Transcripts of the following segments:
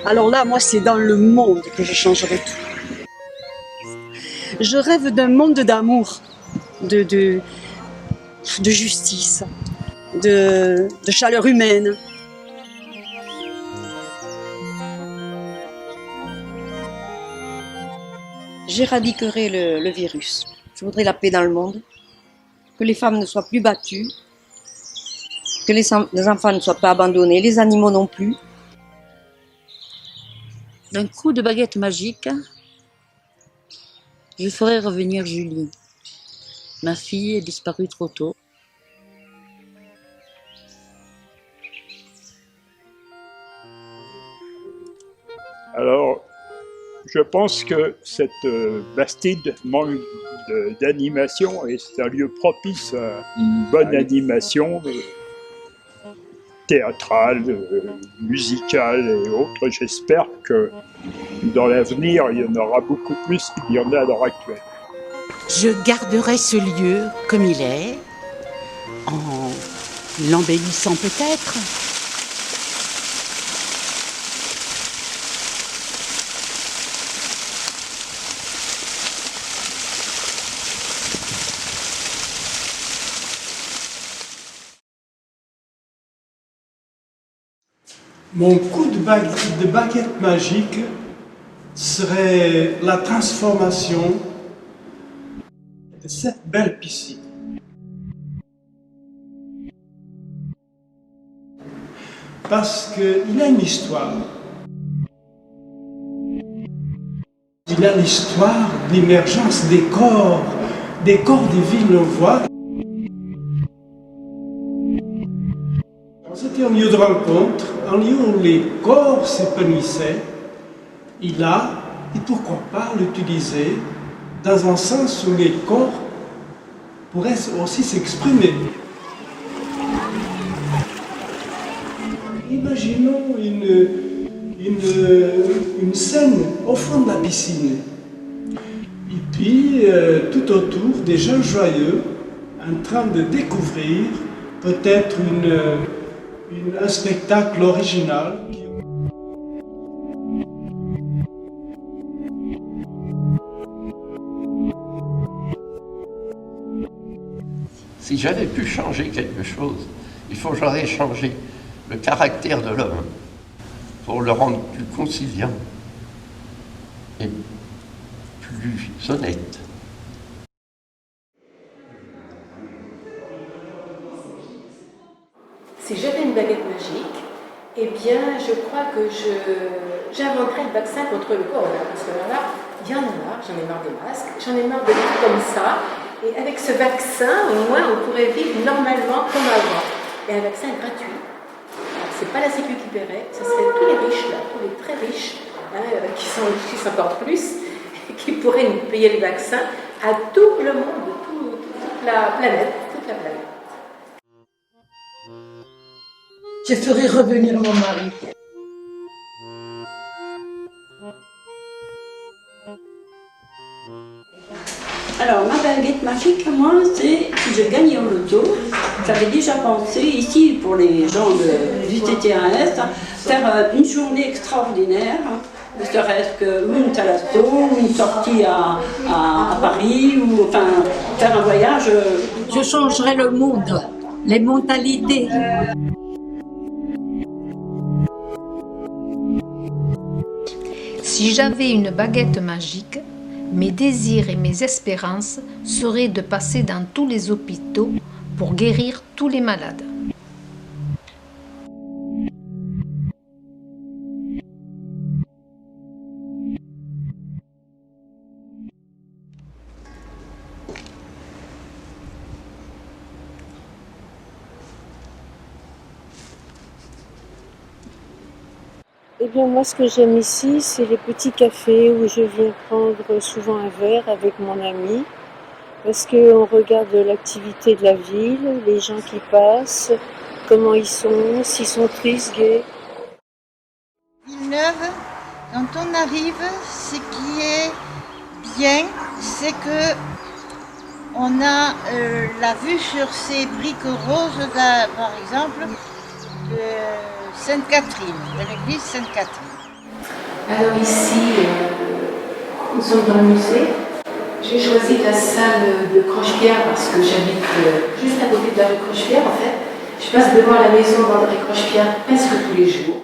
Alors là, moi, c'est dans le monde que je changerais tout. Je rêve d'un monde d'amour, de justice, de chaleur humaine. J'éradiquerai le virus. Je voudrais la paix dans le monde, que les femmes ne soient plus battues, que les enfants ne soient pas abandonnés, les animaux non plus. D'un coup de baguette magique, je ferai revenir Julie. Ma fille est disparue trop tôt. Alors, je pense que cette Bastide manque d'animation et c'est un lieu propice à une bonne animation théâtrale, musicale et autres. J'espère que dans l'avenir, il y en aura beaucoup plus qu'il y en a à l'heure actuelle. Je garderai ce lieu comme il est, en l'embellissant peut-être. Mon coup de baguette magique serait la transformation de cette belle piscine. Parce qu'il a une histoire. Il a l'histoire de l'émergence des corps des Villeneuvois. C'était un lieu de rencontre, un lieu où les corps s'épanouissaient. Il a, et pourquoi pas, l'utiliser dans un sens où les corps pourraient aussi s'exprimer. Imaginons une scène au fond de la piscine. Et puis, tout autour, des gens joyeux en train de découvrir peut-être un spectacle original. Si j'avais pu changer quelque chose, il faut que j'aurais changé le caractère de l'homme pour le rendre plus conciliant et plus honnête. Si j'avais une baguette magique, eh bien, je crois que j'inventerais le vaccin contre le corona. Parce que là, il y en a marre, j'en ai marre des masques, j'en ai marre de tout comme ça. Et avec ce vaccin, au moins, on pourrait vivre normalement comme avant. Et un vaccin gratuit. C'est pas la Sécu qui paierait, ce serait tous les riches, là, tous les très riches, qui sont riches encore plus, qui pourraient nous payer le vaccin à tout le monde, toute la planète. Je ferai revenir mon mari. Alors, ma baguette magique, moi, c'est si je gagnais au loto, j'avais déjà pensé, ici, pour les gens du TTRS, faire une journée extraordinaire, ne serait-ce qu'une thalasso, ou une sortie à Paris, ou enfin, faire un voyage. Je changerais le monde, les mentalités. Si j'avais une baguette magique, mes désirs et mes espérances seraient de passer dans tous les hôpitaux pour guérir tous les malades. Eh bien moi ce que j'aime ici c'est les petits cafés où je viens prendre souvent un verre avec mon ami parce qu'on regarde l'activité de la ville, les gens qui passent, comment ils sont, s'ils sont tristes, gais. Villeneuve, quand on arrive, ce qui est bien, c'est que on a la vue sur ces briques roses, par exemple, de Sainte-Catherine, de l'église Sainte-Catherine. Alors ici, nous sommes dans le musée. J'ai choisi la salle de Croche-Pierre parce que j'habite juste à côté de la rue Croche-Pierre en fait. Je passe devant la maison d'André Croche-Pierre presque tous les jours.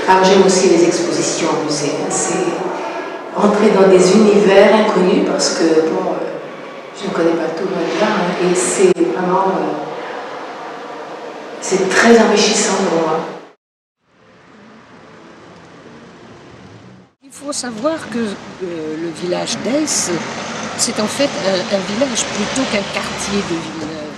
Alors j'aime aussi les expositions au musée. C'est rentrer dans des univers inconnus parce que bon, je ne connais pas tout là et c'est vraiment c'est très enrichissant pour moi. Il faut savoir que le village d'Els, c'est en fait un village plutôt qu'un quartier de Villeneuve.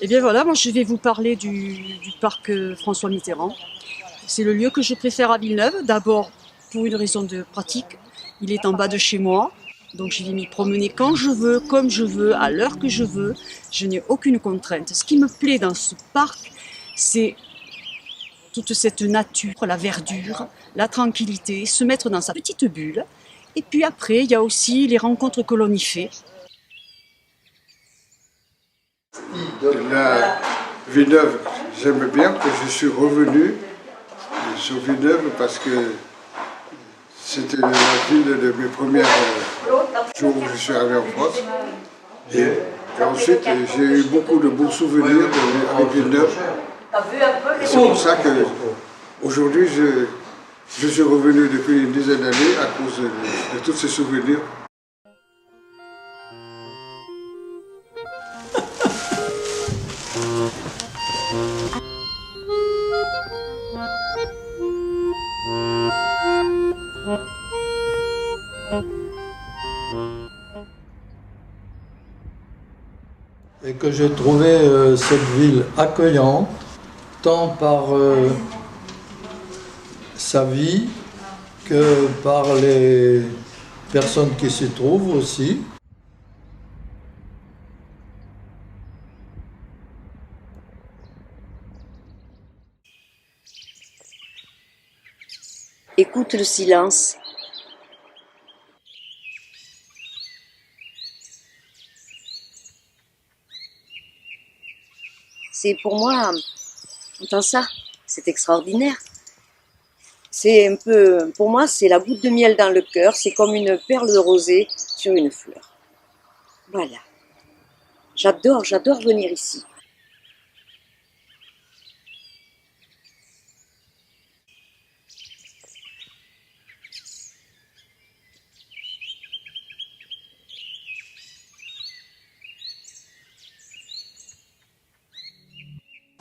Eh bien voilà, moi je vais vous parler du parc François Mitterrand. C'est le lieu que je préfère à Villeneuve, d'abord pour une raison de pratique. Il est en bas de chez moi, donc je vais m'y promener quand je veux, comme je veux, à l'heure que je veux. Je n'ai aucune contrainte. Ce qui me plaît dans ce parc, c'est toute cette nature, la verdure, la tranquillité, se mettre dans sa petite bulle. Et puis après, il y a aussi les rencontres que l'on y fait. La Villeneuve, j'aime bien que je suis revenu sur Villeneuve parce que c'était la ville de mes premiers jours où je suis arrivé en France. Et ensuite, j'ai eu beaucoup de bons souvenirs avec Villeneuve. C'est pour ça qu'aujourd'hui, je suis revenu depuis une dizaine d'années à cause de tous ces souvenirs. Et que j'ai trouvé cette ville accueillante, tant par sa vie que par les personnes qui s'y trouvent aussi. Écoute le silence. C'est pour moi, entends ça, c'est extraordinaire. C'est un peu, pour moi, c'est la goutte de miel dans le cœur, c'est comme une perle de rosée sur une fleur. Voilà. J'adore venir ici.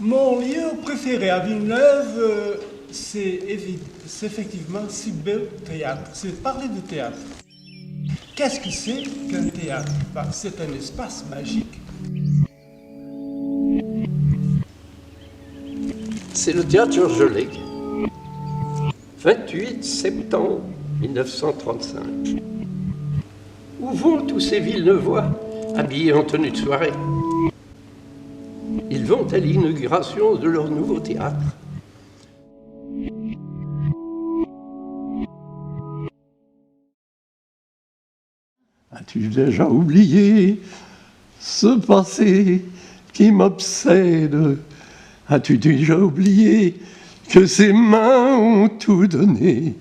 Mon lieu préféré à Villeneuve, c'est effectivement Cyber Théâtre. C'est parler de théâtre. Qu'est-ce que c'est qu'un théâtre? C'est un espace magique. C'est le théâtre Georges Legge. 28 septembre 1935. Où vont tous ces Villeneuvois habillés en tenue de soirée? Ils vont à l'inauguration de leur nouveau théâtre. As-tu déjà oublié ce passé qui m'obsède? As-tu déjà oublié que ces mains ont tout donné?